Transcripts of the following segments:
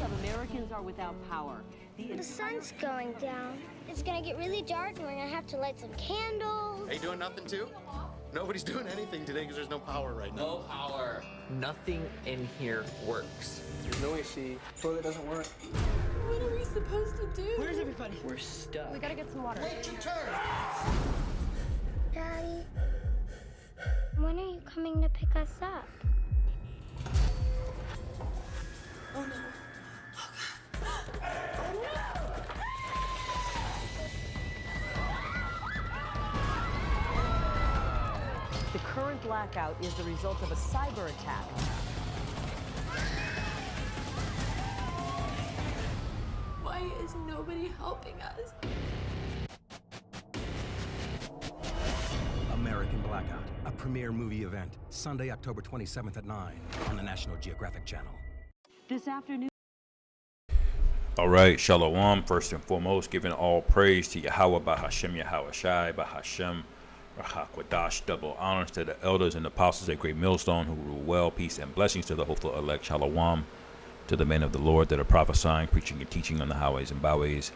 of Americans are without power. The sun's going down. It's gonna get really dark and we're gonna have to light some candles. Are you doing nothing too? Nobody's doing anything today because there's no power right now. No power. Nothing in here works. There's no AC. Toilet doesn't work. What are we supposed to do? Where's everybody? We're stuck. We gotta get some water. Wait your turn! Daddy, when are you coming to pick us up? Oh no. The current blackout is the result of a cyber attack. Why is nobody helping us? American Blackout, a premiere movie event, Sunday, October 27th at 9 on the National Geographic Channel. This afternoon. All right, Shalom. First and foremost, giving all praise to Yahweh, Bahashem, Yahweh Shai, Bahashem, Rahakwadash. Double honors to the elders and apostles at Great Millstone who rule well. Peace and blessings to the hopeful elect. Shalom to the men of the Lord that are prophesying, preaching, and teaching on the highways and byways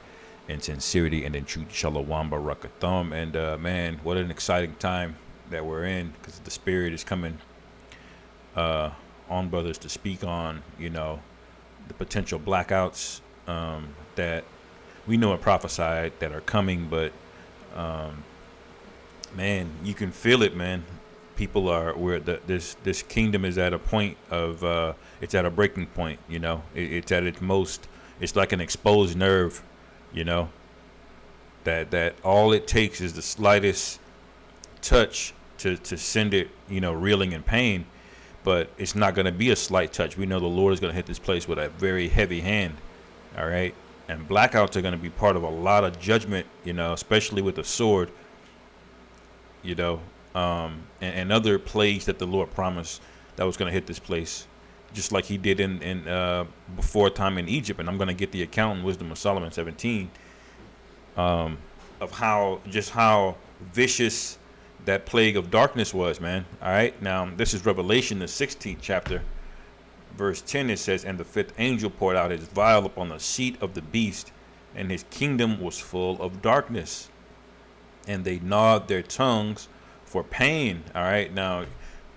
in sincerity and in truth. Shalom, Barakathum. And man, what an exciting time that we're in, because the Spirit is coming on brothers to speak on, you know, the potential blackouts that we know are prophesied that are coming, but man, you can feel it, man. People are where this kingdom is at a point of it's at a breaking point, you know. It's at its most. It's like an exposed nerve, you know. That all it takes is the slightest touch to send it, you know, reeling in pain. But it's not going to be a slight touch. We know the Lord is going to hit this place with a very heavy hand. All right. And blackouts are going to be part of a lot of judgment, you know, especially with the sword, you know, and other plagues that the Lord promised that was going to hit this place, just like he did in before time in Egypt. And I'm going to get the account in Wisdom of Solomon 17 of how vicious that plague of darkness was, man. All right. Now, this is Revelation, the 16th chapter. Verse 10, it says, and the fifth angel poured out his vial upon the seat of the beast, and his kingdom was full of darkness. And they gnawed their tongues for pain. All right. Now,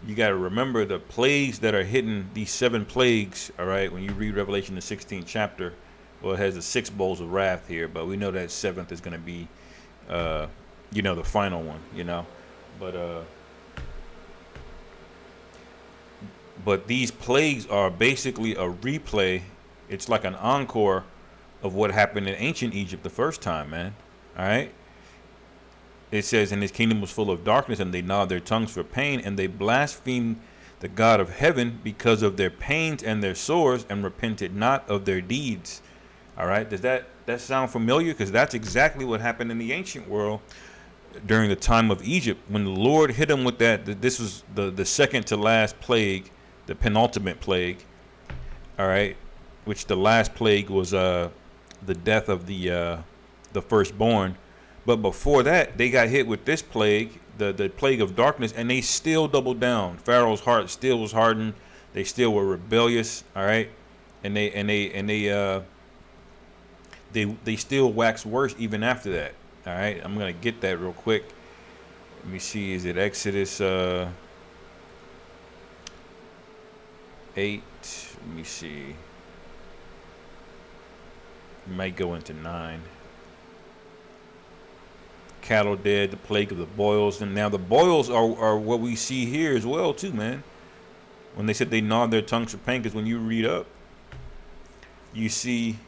you got to remember the plagues that are hitting, these 7 plagues. All right. When you read Revelation, the 16th chapter, well, it has the 6 bowls of wrath here, but we know that 7th is going to be, you know, the final one, you know. But these plagues are basically a replay. It's like an encore of what happened in ancient Egypt the first time, man. All right. It says, and his kingdom was full of darkness, and they gnawed their tongues for pain, and they blasphemed the God of heaven because of their pains and their sores, and repented not of their deeds. All right. Does that sound familiar? Because that's exactly what happened in the ancient world during the time of Egypt, when the Lord hit them with that. This was the second to last plague, the penultimate plague. All right. Which the last plague was the death of the firstborn. But before that, they got hit with this plague, the plague of darkness, and they still doubled down. Pharaoh's heart still was hardened. They still were rebellious. All right. And they still waxed worse even after that. All right, I'm going to get that real quick. Let me see. Is it Exodus 8? Let me see. Might go into 9. Cattle dead, the plague of the boils. And now the boils are what we see here as well, too, man. When they said they gnawed their tongues for pain, because when you read up, you see...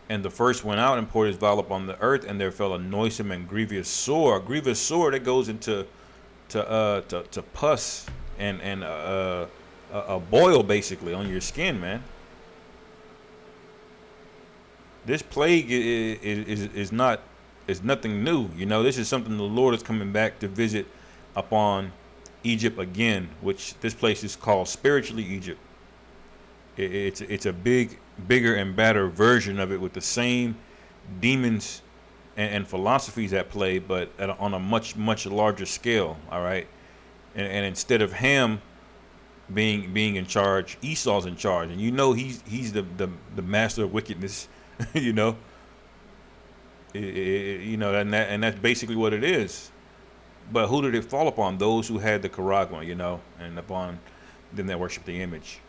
And the first went out and poured his vial upon the earth, and there fell a noisome and grievous sore. A grievous sore that goes into pus and a boil basically on your skin, man. This plague is nothing new. You know, this is something the Lord is coming back to visit upon Egypt again, which this place is called spiritually Egypt. It's a bigger and badder version of it, with the same demons and philosophies at play, but on a much larger scale. All right. And instead of Ham being in charge. Esau's in charge, and you know he's the master of wickedness. You know, you know, and that's basically what it is. But who did it fall upon? Those who had the charagma, you know, and upon them that worship the image.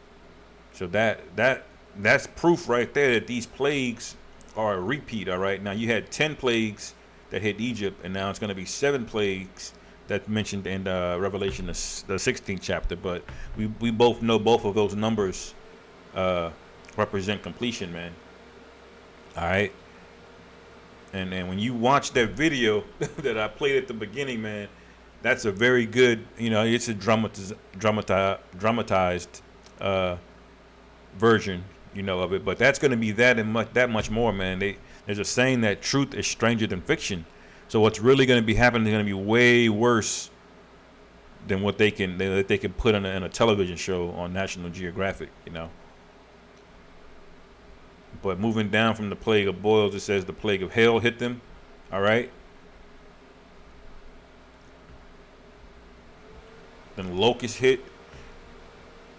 So that's proof right there that these plagues are a repeat. All right, now you had 10 plagues that hit Egypt, and now it's going to be 7 plagues that's mentioned in Revelation, the 16th chapter. But we both know both of those numbers represent completion, man. All right. And when you watch that video that I played at the beginning, man, that's a very good, you know, it's a dramatized version, you know, of it. But that's going to be that much more, man. There's a saying that truth is stranger than fiction. So what's really going to be happening is going to be way worse than what they can put in a television show on National Geographic, you know. But moving down from the plague of boils, it says the plague of hail hit them. All right. Then locust hit.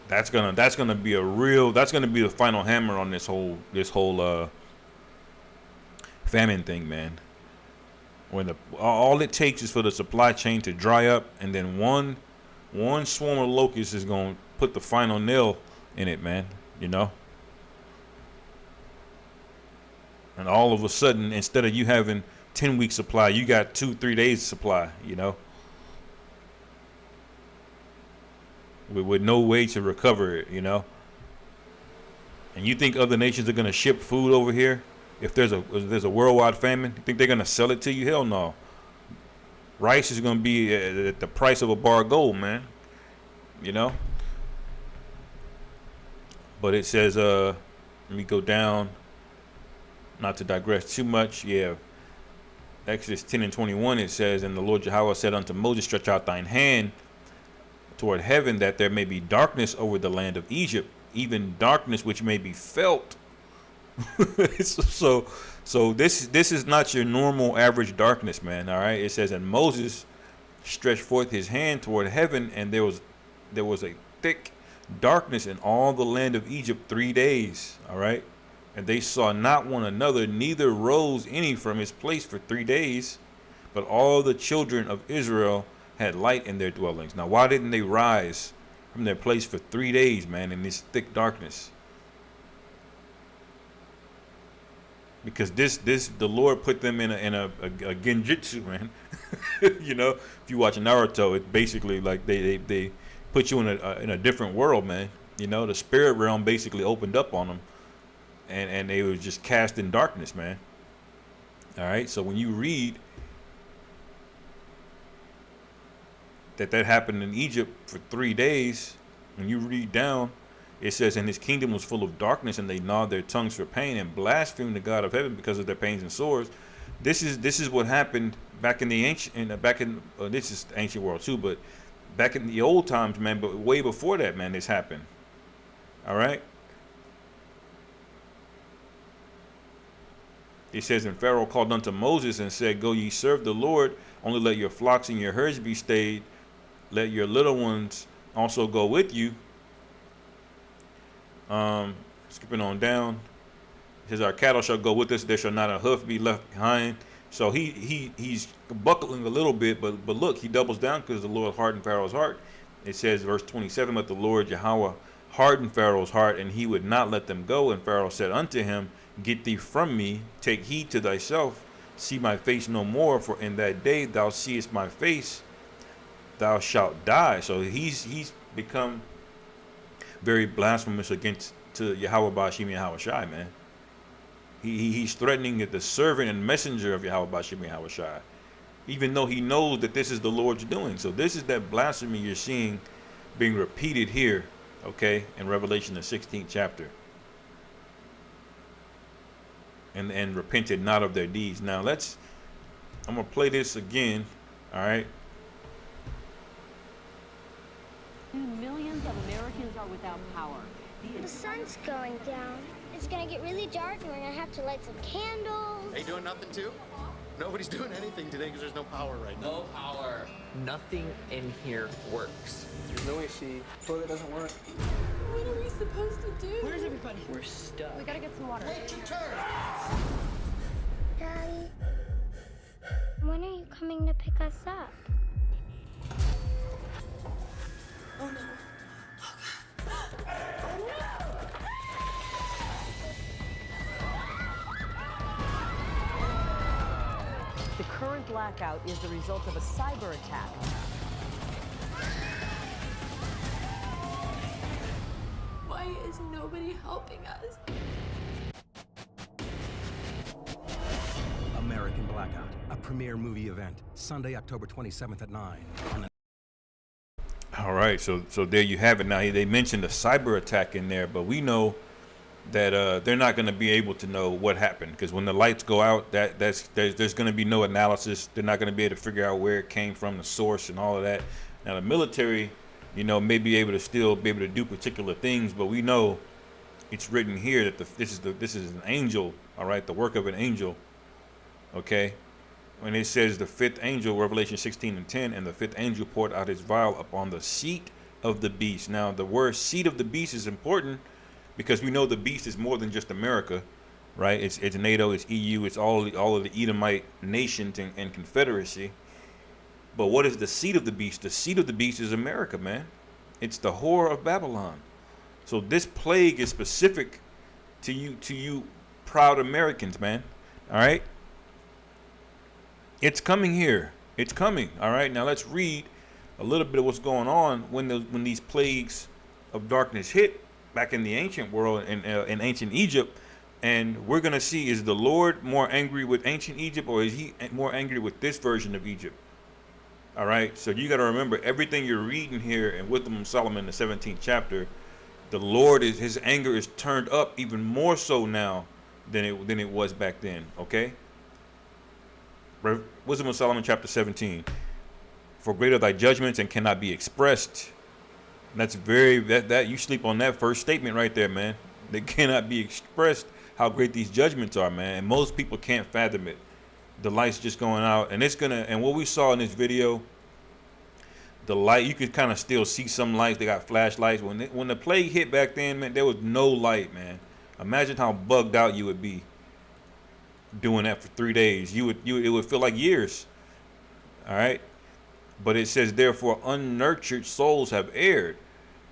That's gonna be the final hammer on this whole famine thing, man. When all it takes is for the supply chain to dry up, and then one swarm of locusts is gonna put the final nail in it, man. You know. And all of a sudden, instead of you having 10 weeks supply, you got 2-3 days supply, you know, with no way to recover it, you know. And you think other nations are going to ship food over here? If there's a worldwide famine, you think they're going to sell it to you? Hell no. Rice is going to be at the price of a bar of gold, man, you know. But it says, let me go down. Not to digress too much, yeah. Exodus 10:21, it says, and the Lord Yahweh said unto Moses, stretch out thine hand toward heaven, that there may be darkness over the land of Egypt, even darkness which may be felt. So this is not your normal average darkness, man. All right. It says, and Moses stretched forth his hand toward heaven, and there was a thick darkness in all the land of Egypt 3 days. All right. And they saw not one another, neither rose any from his place for 3 days. But all the children of Israel had light in their dwellings. Now, why didn't they rise from their place for 3 days, man, in this thick darkness? Because the Lord put them in a genjutsu, man. You know, if you watch Naruto, it's basically like they put you in a different world, man. You know, the spirit realm basically opened up on them. And they were just cast in darkness, man. All right. So when you read that happened in Egypt for 3 days, when you read down, it says, and his kingdom was full of darkness, and they gnawed their tongues for pain and blasphemed the God of heaven because of their pains and sores. This is what happened back in the ancient, this is the ancient world too, but back in the old times, man. But way before that, man, this happened. All right. It says, and Pharaoh called unto Moses and said, go ye serve the Lord, only let your flocks and your herds be stayed, let your little ones also go with you. Skipping on down, it says, our cattle shall go with us, there shall not a hoof be left behind. So he's buckling a little bit, but look, he doubles down because the Lord hardened Pharaoh's heart. It says, verse 27, but the Lord Yahweh hardened Pharaoh's heart, and he would not let them go. And Pharaoh said unto him, get thee from me, take heed to thyself, see my face no more, for in that day thou seest my face, thou shalt die. So he's become very blasphemous against to Yahweh Ba'ashim Yahweh Shai, man. He's threatening the servant and messenger of Yahweh Ba'ashim Yahweh Shai, even though he knows that this is the Lord's doing. So this is that blasphemy you're seeing being repeated here, okay, in Revelation the 16th chapter. And repented not of their deeds. Now I'm gonna play this again. All right. Millions of Americans are without power. The sun's going down. It's gonna get really dark, and we're gonna have to light some candles. Are you doing nothing too? Nobody's doing anything today because there's no power right now. No power. Nothing in here works. There's no AC. Toilet doesn't work. What are we supposed to do? Where's everybody? We're stuck. We gotta get some water. Daddy, when are you coming to pick us up? Oh no. The current blackout is the result of a cyber attack. Why is nobody helping us? American Blackout, a premiere movie event, Sunday, October 27th at 9 on the All right, so there you have it. Now they mentioned a cyber attack in there, but we know that they're not going to be able to know what happened, because when the lights go out, there's going to be no analysis. They're not going to be able to figure out where it came from, the source, and all of that. Now the military, may be able to still be able to do particular things, but we know it's written here that this is an angel. All right, the work of an angel. Okay, when it says the fifth angel, Revelation 16:10, and the fifth angel poured out his vial upon the seat of the beast. Now the word seat of the beast is important, because we know the beast is more than just America, right? It's NATO, it's EU, it's all of the Edomite nations and confederacy. But what is the seat of the beast? The seat of the beast is America, man. It's the whore of Babylon. So this plague is specific to you proud Americans, man. All right? It's coming here. It's coming. All right? Now let's read a little bit of what's going on when these plagues of darkness hit back in the ancient world, in ancient Egypt. And we're going to see, is the Lord more angry with ancient Egypt, or is he more angry with this version of Egypt? All right, so you got to remember, everything you're reading here in Wisdom of Solomon, the 17th chapter, the Lord his anger is turned up even more so now than it was back then. Okay, Wisdom of Solomon chapter 17. For great are thy judgments and cannot be expressed. And that's that you sleep on that first statement right there, man. They cannot be expressed how great these judgments are, man. And most people can't fathom it. The light's just going out, and and what we saw in this video, the light, you could kind of still see some lights. They got flashlights. When the plague hit back then, man, there was no light, man. Imagine how bugged out you would be doing that for 3 days. It would feel like years. All right, but it says, therefore unnurtured souls have erred,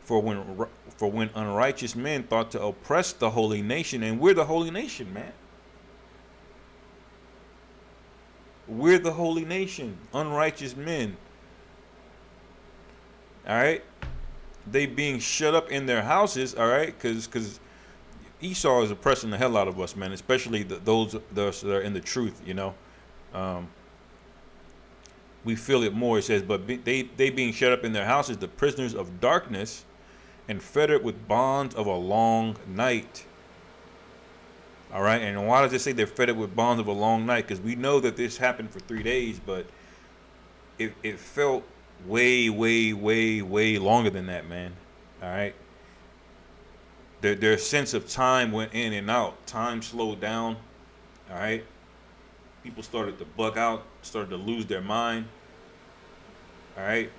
for when unrighteous men thought to oppress the holy nation. And we're the holy nation, man. We're the holy nation. Unrighteous men. All right, they being shut up in their houses. All right, because Esau is oppressing the hell out of us, man, especially those that are in the truth. We feel it more. It says, but they being shut up in their houses, the prisoners of darkness, and fettered with bonds of a long night. All right, and why does it say they're fettered with bonds of a long night? Because we know that this happened for 3 days, but it felt way, way, way, way longer than that, man. All right. Their sense of time went in and out. Time slowed down. All right. People started to bug out, started to lose their mind. All right.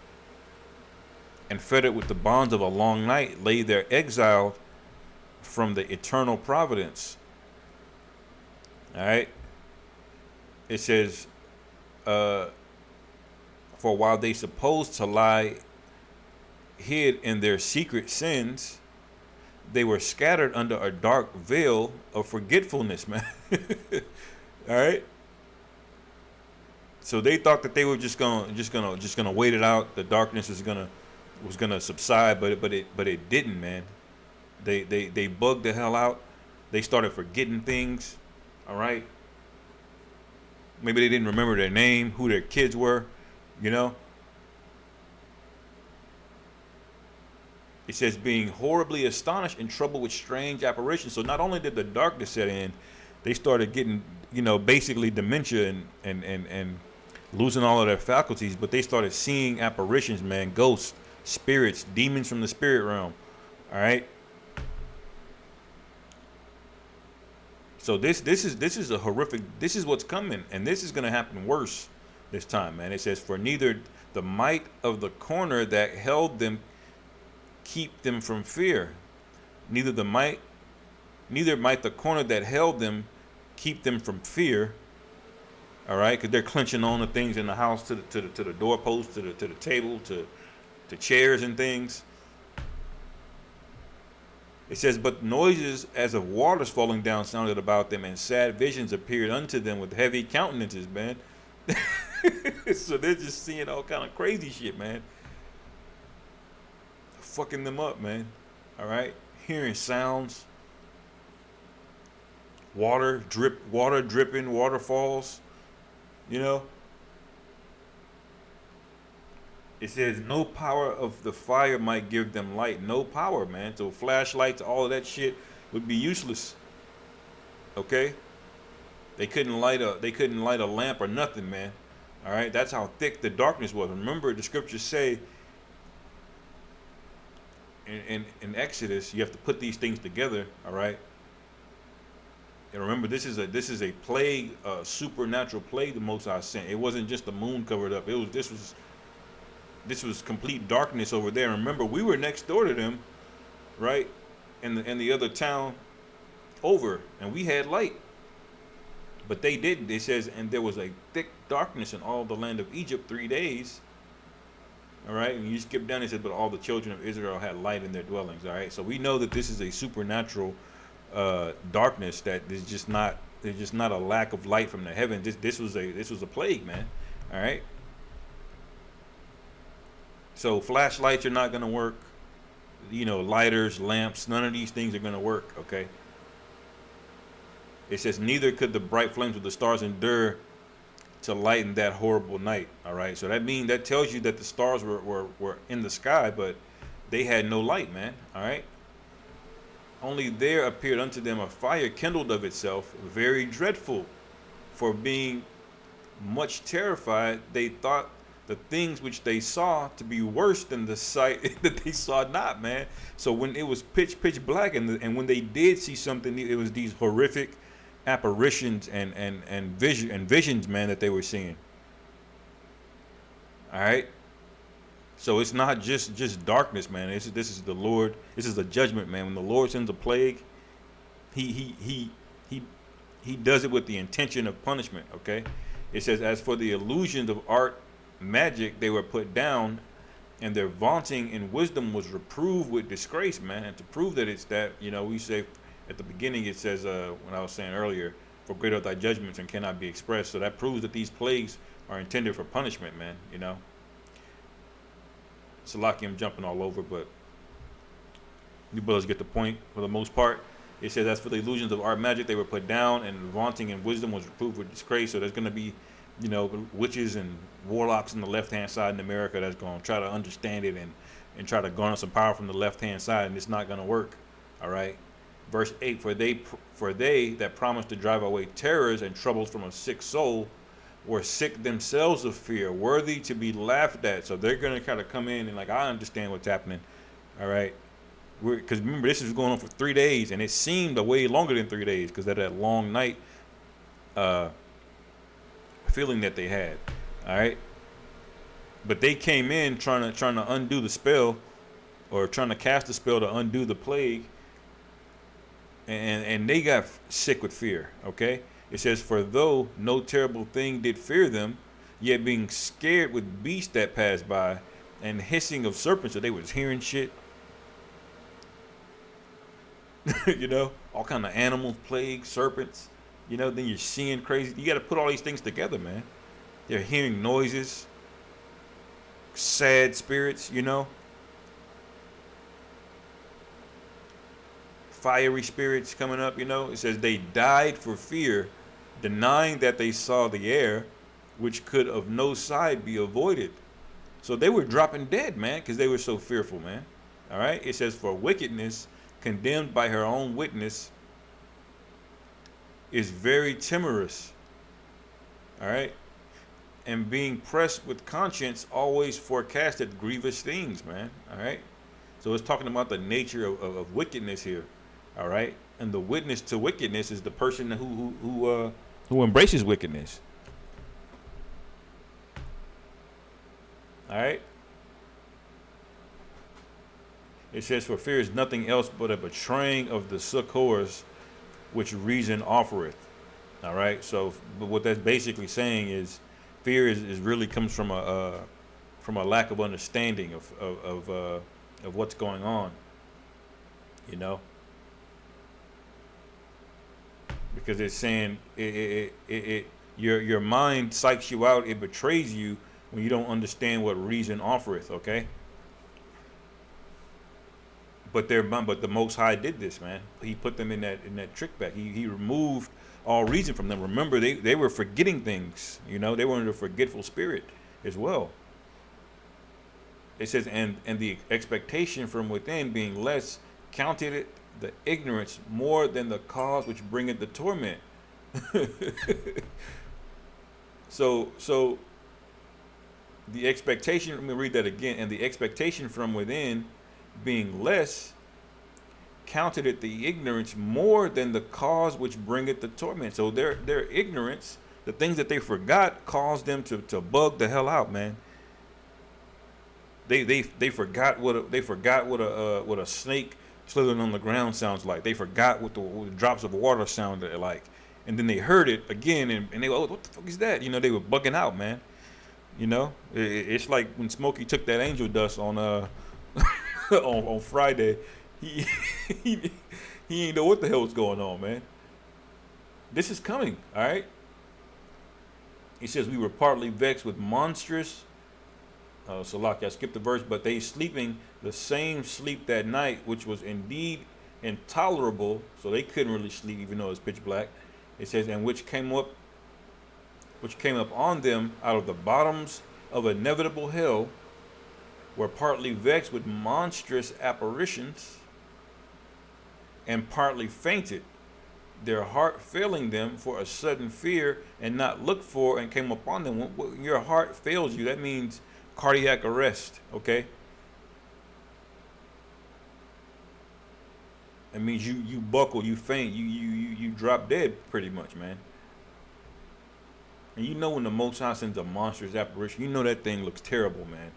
And fettered with the bonds of a long night, lay there exiled from the eternal providence. All right. It says, for while they supposed to lie hid in their secret sins, they were scattered under a dark veil of forgetfulness, man. All right. So they thought that they were just gonna wait it out. The darkness was gonna subside, but it didn't, man. They bugged the hell out. They started forgetting things. All right. Maybe they didn't remember their name, who their kids were, It says, being horribly astonished and troubled with strange apparitions. So not only did the darkness set in, they started getting, basically dementia and losing all of their faculties, but they started seeing apparitions, man, ghosts, spirits, demons from the spirit realm. All right. So this is a horrific. This is what's coming, and this is going to happen worse this time, man. It says, for neither the might of the corner that held them keep them from fear, neither might the corner that held them keep them from fear. All right, because they're clenching on the things in the house, to the doorpost, to the table, to chairs and things. It says, but noises as of waters falling down sounded about them, and sad visions appeared unto them with heavy countenances, man. So they're just seeing all kind of crazy shit, man. Fucking them up, man. All right, hearing sounds, water dripping, waterfalls. You know, it says no power of the fire might give them light. No power, man. So flashlights, all of that shit would be useless. Okay, they couldn't light a lamp or nothing, man. All right, that's how thick the darkness was. Remember, the scriptures say in Exodus, you have to put these things together. All right. And remember, this is a plague, a supernatural plague the Most High sent. It wasn't just the moon covered up. This was complete darkness over there. And remember, we were next door to them, right? In the other town over, and we had light. But they didn't. It says, and there was a thick darkness in all the land of Egypt 3 days. All right, and you skip down, it says, but all the children of Israel had light in their dwellings. All right, so we know that this is a supernatural darkness, that there's just not a lack of light from the heavens. This was a plague, man. All right. So flashlights are not going to work. You know, lighters, lamps, none of these things are going to work. Okay. It says, neither could the bright flames of the stars endure to lighten that horrible night. All right. So that tells you that the stars were in the sky, but they had no light, man. All right. Only there appeared unto them a fire kindled of itself, very dreadful. For being much terrified, they thought the things which they saw to be worse than the sight that they saw not, man. So when it was pitch black, and when they did see something, it was these horrific apparitions and visions, man, that they were seeing. All right. So it's not just darkness, man. This is the Lord. This is a judgment, man. When the Lord sends a plague, he does it with the intention of punishment. Okay. It says, as for the illusions of art, magic, they were put down, and their vaunting in wisdom was reproved with disgrace, man. And to prove that it's that, you know, we say at the beginning, it says, when I was saying earlier, for great are thy judgments and cannot be expressed. So that proves that these plagues are intended for punishment, man. You know. Salaki, I'm jumping all over, but you brothers get the point for the most part. It says, as for the illusions of art magic, they were put down, and vaunting and wisdom was reproved with disgrace. So there's going to be, you know, witches and warlocks on the left-hand side in America that's going to try to understand it and try to garner some power from the left-hand side, and it's not going to work. All right. Verse 8, for they that promised to drive away terrors and troubles from a sick soul were sick themselves of fear, worthy to be laughed at. So they're going to kind of come in and, like, I understand what's happening. All right. Because remember, this is going on for 3 days, and it seemed a way longer than 3 days because of that long night feeling that they had. All right. But they came in trying to undo the spell, or trying to cast the spell to undo the plague, and they got sick with fear. Okay. It says, for though no terrible thing did fear them, yet being scared with beasts that passed by, and hissing of serpents. So they was hearing shit. You know, all kind of animals, plagues, serpents. You know, then you're seeing crazy. You got to put all these things together, man. They're hearing noises, sad spirits, you know, fiery spirits coming up, you know. It says they died for fear, denying that they saw the air, which could of no side be avoided. So they were dropping dead, man, because they were so fearful, man. All right. It says, for wickedness, condemned by her own witness, is very timorous. All right. And being pressed with conscience, always forecasted grievous things, man. All right. So it's talking about the nature of wickedness here. All right, and the witness to wickedness is the person who embraces wickedness. All right. It says, "For fear is nothing else but a betraying of the succors which reason offereth." All right. So, but what that's basically saying is, fear is really comes from a lack of understanding of what's going on. You know, because it's saying your mind psychs you out, it betrays you when you don't understand what reason offereth. Okay. But the Most High did this, man. He put them in that trick back. He removed all reason from them. Remember, they were forgetting things. You know, they were in a forgetful spirit as well. It says, and the expectation from within being less, counted it the ignorance more than the cause which bringeth the torment. So the expectation. Let me read that again. And the expectation from within being less, counted it the ignorance more than the cause which bringeth the torment. So their ignorance, the things that they forgot, caused them to bug the hell out, man. They forgot what a snake slithering on the ground sounds like. They forgot what the drops of water sounded like, and then they heard it again, and they go, "Oh, what the fuck is that?" You know, they were bugging out, man. You know, it's like when Smokey took that angel dust on on Friday. He didn't know what the hell was going on, man. This is coming, all right? He says, "We were partly vexed with monstrous." So, like, I skipped the verse, "But they sleeping the same sleep that night, which was indeed intolerable." So they couldn't really sleep, even though it was pitch black. It says, "And which came up on them out of the bottoms of inevitable hell, were partly vexed with monstrous apparitions, and partly fainted, their heart failing them for a sudden fear, and not looked for, and came upon them." When your heart fails you, that means cardiac arrest, okay? It means you buckle, you faint, you drop dead pretty much, man. And you know when the Most High sends a monstrous apparition, you know that thing looks terrible, man.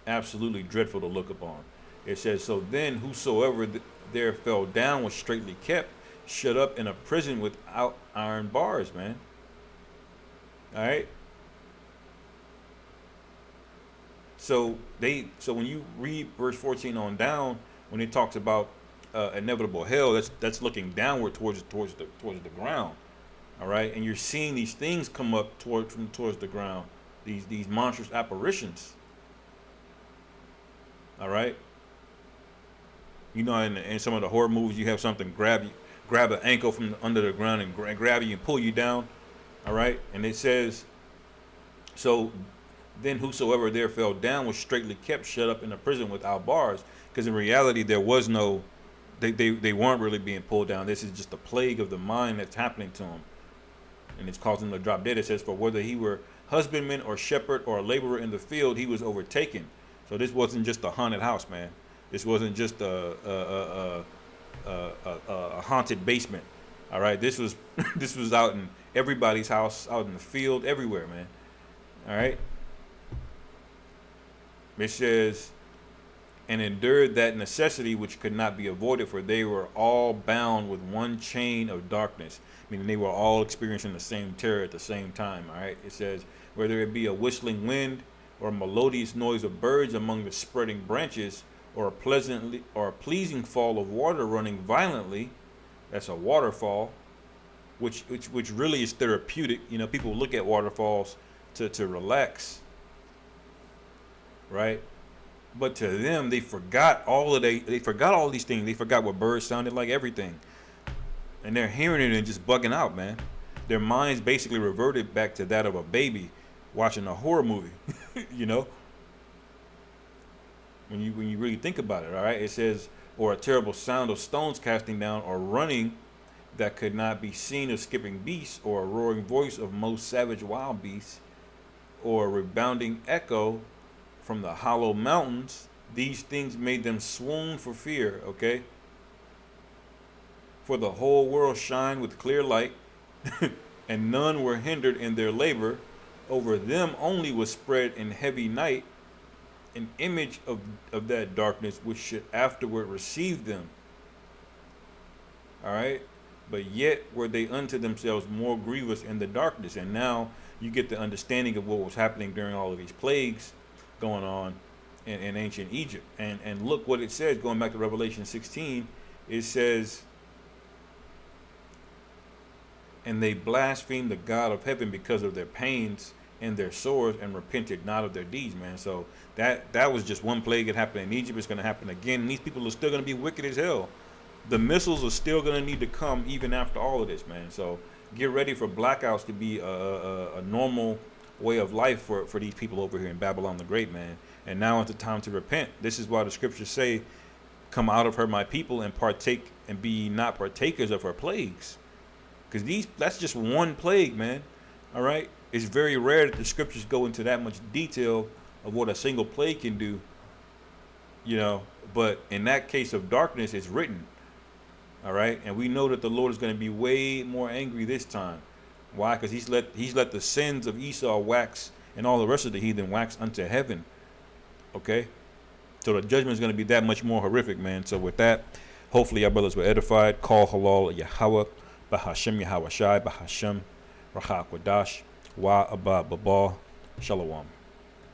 Absolutely dreadful to look upon. It says, "So then whosoever there fell down was straitly kept, shut up in a prison without iron bars," man. All right. So when you read verse 14 on down, when it talks about inevitable hell, that's looking downward towards the ground. All right, and you're seeing these things come up towards the ground, these monstrous apparitions. All right. You know, in some of the horror movies, you have something grab an ankle from under the ground and grab you and pull you down. All right, and it says, "So then whosoever there fell down was straitly kept, shut up in a prison without bars," because in reality there was no, they weren't really being pulled down. This is just a plague of the mind that's happening to them, and it's causing them to drop dead. It says, "For whether he were husbandman or shepherd or a laborer in the field, he was overtaken." So this wasn't just a haunted house, man. This wasn't just a haunted basement. All right, this was this was out in everybody's house, out in the field, everywhere, man. All right. It says, "And endured that necessity which could not be avoided, for they were all bound with one chain of darkness," meaning they were all experiencing the same terror at the same time. All right. It says, "Whether it be a whistling wind, or a melodious noise of birds among the spreading branches, or a pleasing fall of water running violently," that's a waterfall, which really is therapeutic. You know, people look at waterfalls to relax, right? But to them, they forgot they forgot all these things. They forgot what birds sounded like, everything, and they're hearing it and just bugging out, man. Their minds basically reverted back to that of a baby watching a horror movie. You know, when you really think about it. All right, it says, "Or a terrible sound of stones casting down, or running that could not be seen of skipping beasts, or a roaring voice of most savage wild beasts, or a rebounding echo from the hollow mountains. These things made them swoon for fear." Okay. For the whole world shined with clear light, and none were hindered in their labor. Over them only was spread in heavy night an image of that darkness which should afterward receive them. All right. But yet were they unto themselves more grievous in the darkness. And now you get the understanding of what was happening during all of these plagues going on in ancient Egypt. And look what it says, going back to Revelation 16, it says, and they blasphemed the God of heaven because of their pains and their sores, and repented not of their deeds, man. So that was just one plague that happened in Egypt. It's going to happen again. And these people are still going to be wicked as hell. The missiles are still going to need to come even after all of this, man. So get ready for blackouts to be a normal way of life for these people over here in Babylon the Great, man. And now is the time to repent. This is why the scriptures say, come out of her, my people, and partake, and be not partakers of her plagues. Because that's just one plague, man. All right. It's very rare that the scriptures go into that much detail of what a single plague can do, you know. But in that case of darkness, it's written. All right. And we know that the Lord is going to be way more angry this time. Why? Because he's let the sins of Esau wax, and all the rest of the heathen wax unto heaven. Okay. So the judgment is going to be that much more horrific, man. So with that, hopefully our brothers were edified. Call halal Yahweh, Bahashem Yahweh Shai, Bahashem Rahak Wadash, Wa Abba Baba, Shalom.